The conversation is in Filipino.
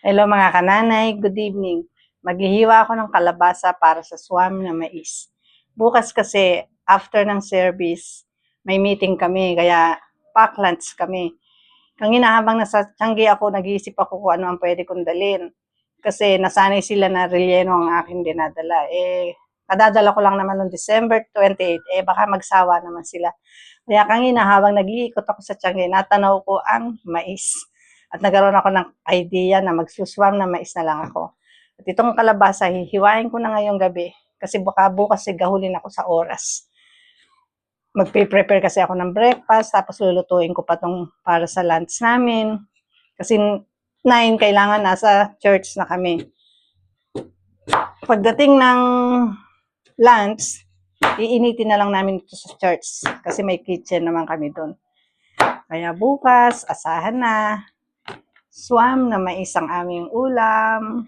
Hello mga kananay, good evening. Maghihiwa ako ng kalabasa para sa swam na mais. Bukas kasi, after ng service, may meeting kami, kaya pack lunch kami. Kanina habang nasa Tiangge ako, nag-iisip ako kung ano ang pwede kong dalhin. Kasi nasanay sila na relleno ang aking dinadala. Kadadala ko lang naman noong December 28, baka magsawa naman sila. Kaya kanina habang nag-iikot ako sa Tiangge, natanaw ko ang mais. At nagkaroon ako ng idea na magsuswam na mais na lang ako. At itong kalabasa, hihiwain ko na ngayong gabi. Kasi baka bukas gahulin ako sa oras. Magpe-prepare kasi ako ng breakfast, tapos lulutuin ko pa itong para sa lunch namin. Kasi 9, kailangan nasa church na kami. Pagdating ng lunch, iinitin na lang namin ito sa church. Kasi may kitchen naman kami doon. Kaya bukas, asahan na. Swam na mais ang aming ulam.